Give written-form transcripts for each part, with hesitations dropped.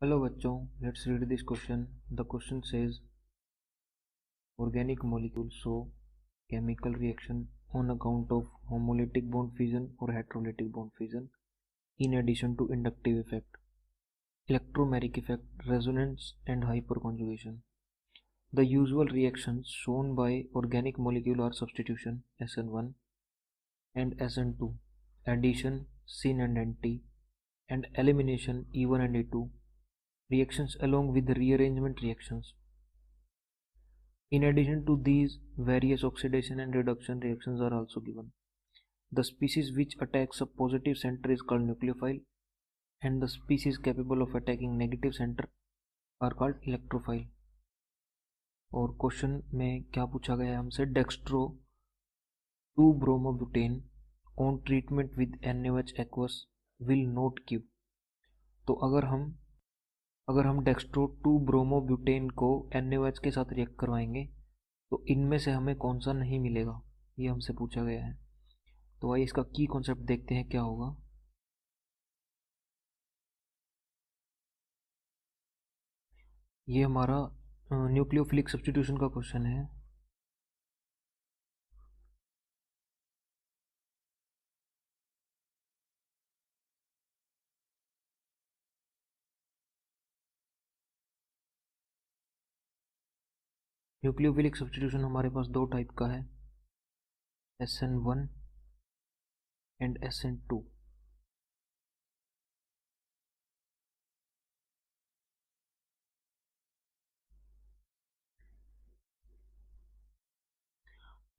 Hello बच्चों, let's read this question. The question says organic molecules show chemical reaction on account of homolytic bond fission or heterolytic bond fission in addition to inductive effect, electromeric effect, resonance and hyperconjugation. The usual reactions shown by organic molecule are substitution SN1 and SN2, addition syn and NT, and elimination E1 and E2, reactions along with rearrangement reactions. In addition to these, various oxidation and reduction reactions are also given. The species which attacks a positive center is called nucleophile, and the species capable of attacking negative center are called electrophile. और question में क्या पूछा गया है हमसे, dextro 2 bromobutane on treatment with NaOH aqueous will not give. तो अगर हम डेक्स्ट्रो 2 ब्रोमोब्यूटेन को NaOH के साथ रिएक्ट करवाएंगे तो इनमें से हमें कौन सा नहीं मिलेगा, ये हमसे पूछा गया है. तो आइए इसका की कॉन्सेप्ट देखते हैं क्या होगा. ये हमारा न्यूक्लियोफिलिक सब्स्टिट्यूशन का क्वेश्चन है. न्यूक्लियोफिलिक सब्स्टिट्यूशन हमारे पास दो टाइप का है, SN1 एंड SN2.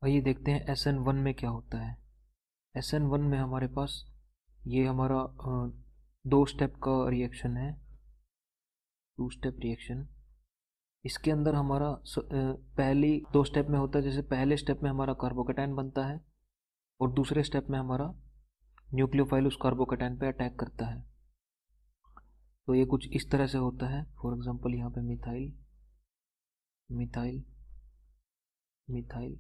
आइए देखते हैं SN1 में क्या होता है. SN1 में हमारे पास ये हमारा 2 स्टेप का रिएक्शन है, 2 स्टेप रिएक्शन. इसके अंदर हमारा पहली 2 स्टेप में होता है, जैसे पहले स्टेप में हमारा कार्बोकेटायन बनता है और दूसरे स्टेप में हमारा न्यूक्लियोफाइल उस कार्बोकेटायन पे अटैक करता है. तो ये कुछ इस तरह से होता है. फॉर एग्जांपल यहाँ पे मिथाइल मिथाइल मिथाइल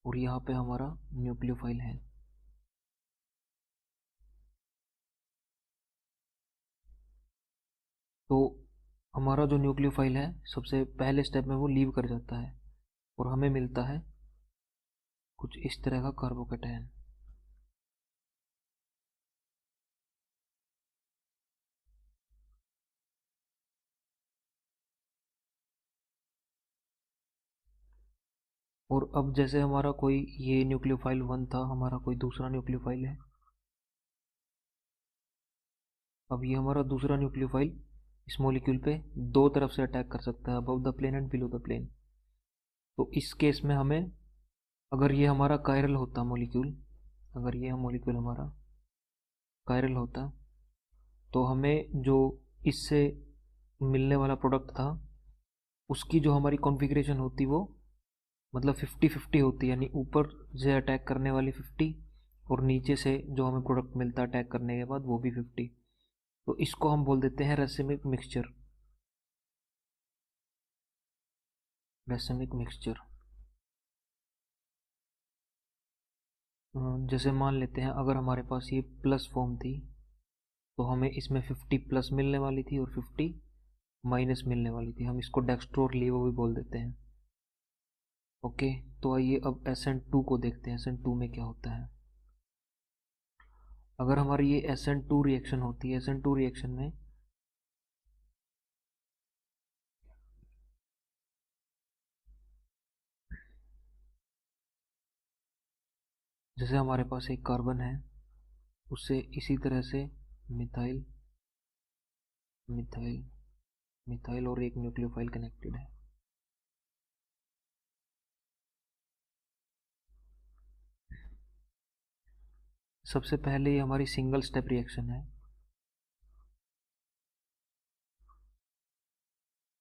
और यहाँ पे हमारा न्यूक्लियोफाइल है. तो हमारा जो न्यूक्लियोफाइल है सबसे पहले स्टेप में वो लीव कर जाता है और हमें मिलता है कुछ इस तरह का कार्बोकेटायन. और अब जैसे हमारा कोई ये न्यूक्लियोफाइल 1 था, हमारा कोई दूसरा न्यूक्लियोफाइल है. अब ये हमारा दूसरा न्यूक्लियोफाइल इस मॉलिक्यूल पे दो तरफ से अटैक कर सकता है, above the plane and below the plane. तो इस केस में हमें, अगर ये हमारा कायरल होता मॉलिक्यूल, अगर ये मॉलिक्यूल हमारा कायरल होता तो हमें जो इससे मिलने वाला प्रोडक्ट था उसकी जो हमारी कॉन्फ़िगरेशन होती वो मतलब 50-50 होती, यानी ऊपर से अटैक करने वाली 50 और नीचे से जो हमें प्रोडक्ट मिलता है अटैक करने के बाद वो भी 50. तो इसको हम बोल देते हैं रेसिमिक मिक्सचर. Racemic mixture. जैसे मान लेते हैं अगर हमारे पास ये प्लस फॉर्म थी तो हमें इसमें 50 प्लस मिलने वाली थी और 50 माइनस मिलने वाली थी. हम इसको डेक्स्ट्रो लीवो भी बोल देते हैं. ओके, तो आइए अब SN2 को देखते हैं. SN2 में क्या होता है. अगर हमारी ये SN2 रिएक्शन होती है, SN2 रिएक्शन में जैसे हमारे पास एक कार्बन है, उससे इसी तरह से मिथाइल मिथाइल मिथाइल और एक न्यूक्लियोफाइल कनेक्टेड है. सबसे पहले ये हमारी सिंगल स्टेप रिएक्शन है,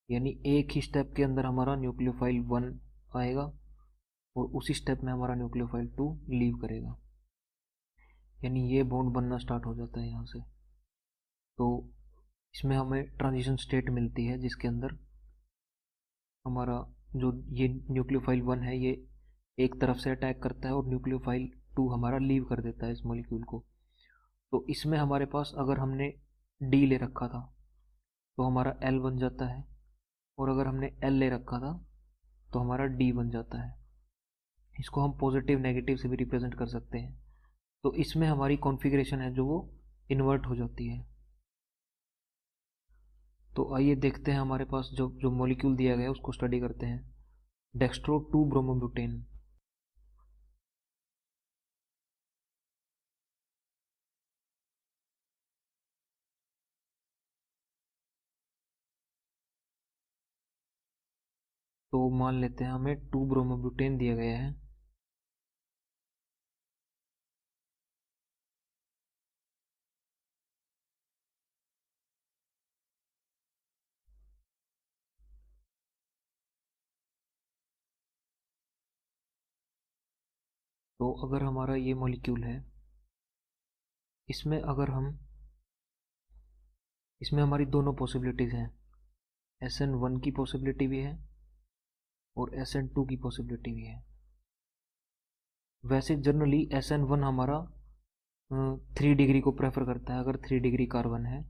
यानी एक ही स्टेप के अंदर हमारा न्यूक्लियोफाइल 1 आएगा और उसी स्टेप में हमारा न्यूक्लियोफाइल 2 लीव करेगा, यानी ये बॉन्ड बनना स्टार्ट हो जाता है यहाँ से. तो इसमें हमें ट्रांजिशन स्टेट मिलती है जिसके अंदर हमारा जो ये न्यूक्लियोफाइल 1 है ये एक तरफ से अटैक करता है और न्यूक्लियोफाइल 2 हमारा लीव कर देता है इस मॉलिक्यूल को. तो इसमें हमारे पास अगर हमने डी ले रखा था तो हमारा L बन जाता है, और अगर हमने L ले रखा था तो हमारा D बन जाता है। इसको हम पॉजिटिव नेगेटिव से भी रिप्रेजेंट कर सकते हैं। तो इसमें हमारी कॉन्फ़िगरेशन है जो वो इन्वर्ट हो जाती है। तो आइए देखते हैं हमारे पास जो जो मॉलिक्यूल दिया गया है उसको स्टडी करते हैं। Dextro 2 bromobutane. तो मान लेते हैं हमें 2 ब्रोमोब्यूटेन दिया गया है। तो अगर हमारा ये मॉलिक्यूल है, इसमें अगर हम इसमें हमारी दोनों पॉसिबिलिटीज़ हैं, SN1 की पॉसिबिलिटी भी है और SN2 की पॉसिबिलिटी भी है। वैसे जनरली SN1 हमारा 3 डिग्री को प्रेफर करता है, अगर 3 डिग्री कार्बन है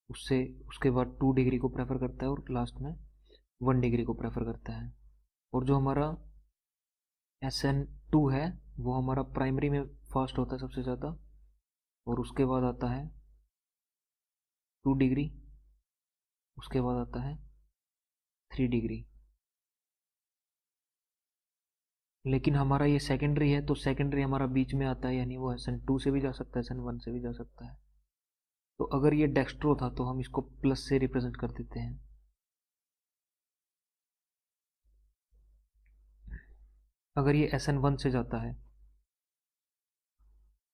उससे, उसके बाद 2 डिग्री को प्रेफर करता है और लास्ट में 1 डिग्री को प्रेफर करता है। और जो हमारा SN2 है वो हमारा प्राइमरी में फास्ट होता है सबसे ज़्यादा, और उसके बाद आता है 2 डिग्री, उसके बाद आता है 3 डिग्री। लेकिन हमारा ये सेकेंडरी है, तो सेकेंडरी हमारा बीच में आता है, यानी वो SN2 से भी जा सकता है, SN1 से भी जा सकता है। तो अगर ये डेक्स्ट्रो था तो हम इसको प्लस से रिप्रेजेंट कर देते हैं। अगर ये SN1 से जाता है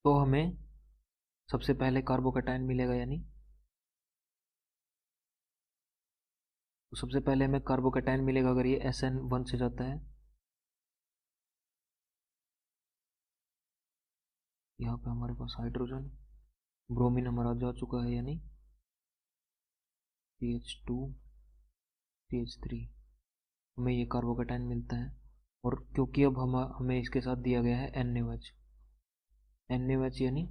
तो हमें सबसे पहले कार्बोकैटायन मिलेगा, यानी तो सबसे पहले हमें कार्बोकैटायन मिलेगा अगर ये SN1 से जाता है। यहाँ पे हमारे पास हाइड्रोजन, ब्रोमीन हमारा जा चुका है, यानी CH2 CH3, हमें ये कार्बोकैटायन मिलता है। और क्योंकि अब हमें इसके साथ दिया गया है NaOH, NaOH यानी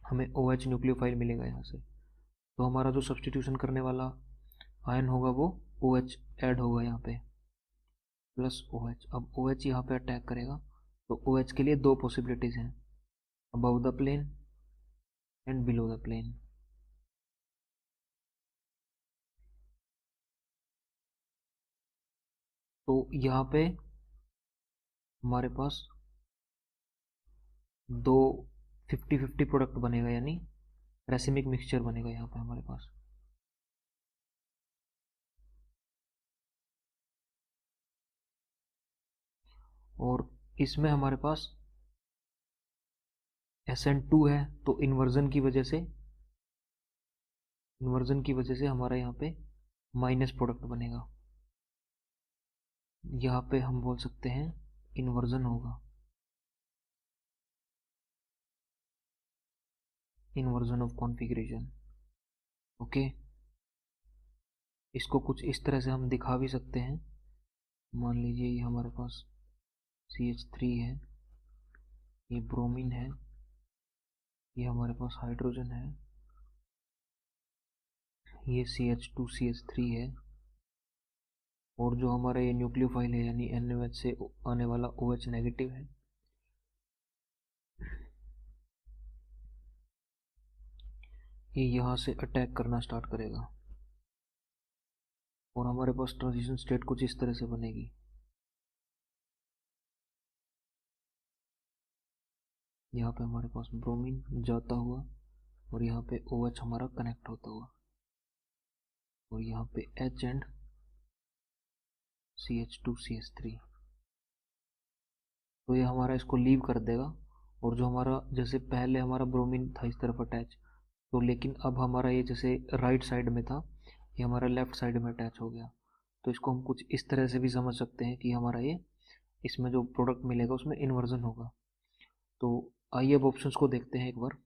हमें OH न्यूक्लियोफाइल मिलेगा यहाँ से। तो हमारा जो सब्सटीट्यूशन करने वाला आयन होगा वो OH ऐड होगा यहाँ पे, प्लस OH। अब OH यहाँ पे अटैक करेगा, तो OH के लिए दो पॉसिबिलिटीज़ हैं, above the plane and below the plane. तो यहाँ पे हमारे पास दो 50-50 प्रोडक्ट बनेगा, यानी रेसिमिक मिक्सचर बनेगा यहाँ पे हमारे पास। और इसमें हमारे पास SN2 है, तो इन्वर्जन की वजह से हमारा यहाँ पे माइनस प्रोडक्ट बनेगा। यहाँ पे हम बोल सकते हैं इन्वर्जन होगा, इन्वर्जन ऑफ कॉन्फ़िगरेशन। ओके, इसको कुछ इस तरह से हम दिखा भी सकते हैं। मान लीजिए ये हमारे पास CH3 है, ये ब्रोमीन है, ये हमारे पास हाइड्रोजन है, ये CH2 CH3 है, और जो हमारा ये न्यूक्लियोफाइल है यानी NaOH से आने वाला OH नेगेटिव है। ये यहाँ से अटैक करना स्टार्ट करेगा और हमारे पास ट्रांजिशन स्टेट कुछ इस तरह से बनेगी। यहाँ पे हमारे पास ब्रोमीन जाता हुआ और यहाँ पे OH हमारा कनेक्ट होता हुआ, और यहाँ पे H एंड CH2 CH3। तो ये हमारा इसको लीव कर देगा, और जो हमारा जैसे पहले हमारा ब्रोमीन था इस तरफ अटैच, तो लेकिन अब हमारा ये जैसे राइट साइड में था, ये हमारा लेफ्ट साइड में अटैच हो गया। तो इसको हम कुछ इस तरह से भी समझ सकते हैं कि हमारा ये इसमें जो प्रोडक्ट मिलेगा उसमें इन्वर्जन होगा। तो आइए अब ऑप्शंस को देखते हैं एक बार।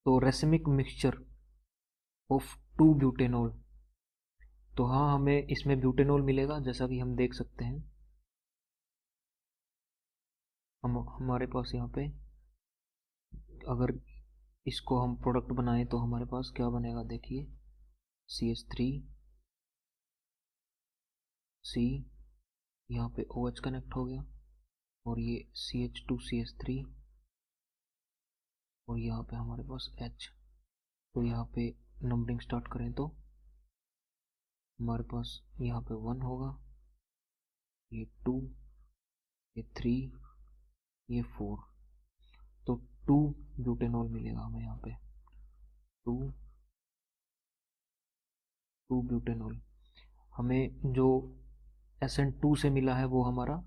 तो रेसिमिक मिक्सचर ऑफ 2 ब्यूटेनॉल, तो हाँ हमें इसमें ब्यूटेनॉल मिलेगा, जैसा कि हम देख सकते हैं। हमारे पास यहाँ पे अगर इसको हम प्रोडक्ट बनाएं तो हमारे पास क्या बनेगा, देखिए CH3 C, यहाँ पे OH कनेक्ट हो गया और ये CH2 CH3 और यहाँ पे हमारे पास H। तो यहाँ पे नंबरिंग स्टार्ट करें तो हमारे पास यहाँ पे 1 होगा, ये 2, ये 3, ये 4। तो 2 ब्यूटेनॉल मिलेगा हमें यहाँ पे, 2 ब्यूटेनॉल। हमें जो SN2 से मिला है वो हमारा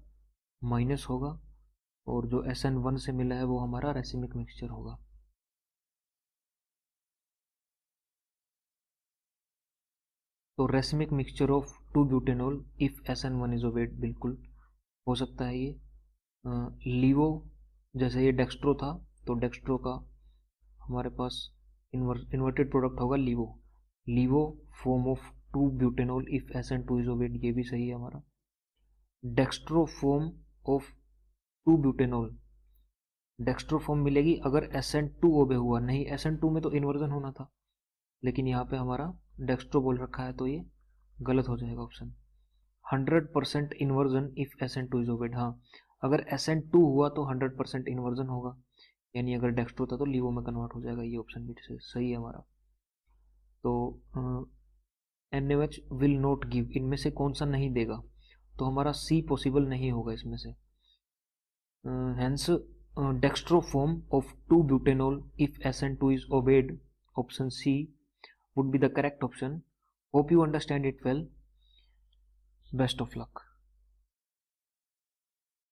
माइनस होगा और जो SN1 से मिला है वो हमारा रेसिमिक मिक्सचर होगा। तो racemic mixture of 2 butanol if SN1 is Ovett, बिल्कुल हो सकता है ये। लीवो, जैसे ये डेक्स्ट्रो था तो डेक्स्ट्रो का हमारे पास इन्वर्टेड प्रोडक्ट होगा laevo form of 2 butanol if SN2 is obeyed, ये भी सही है हमारा। Dextro form of 2 butanol, dextro form मिलेगी अगर SN2 ओबे हुआ, नहीं SN2 में तो इन्वर्जन होना था, लेकिन यहाँ पे हमारा डेक्स्ट्रो बोल रखा है तो ये गलत हो जाएगा option. 100% inversion if SN2 is obeyed, हाँ अगर SN2 हुआ तो 100% इन्वर्जन होगा, यानी अगर डेक्स्ट्रो था तो लीवो में कन्वर्ट हो जाएगा, ये ऑप्शन भी सही है हमारा। तो NaOH विल नॉट गिव, इनमें से कौन सा नहीं देगा, तो हमारा C पॉसिबल नहीं होगा इसमें से। Hence dextro form of 2 butanol if SN2 is obeyed, option C would be the correct option. Hope you understand it well. Best of luck.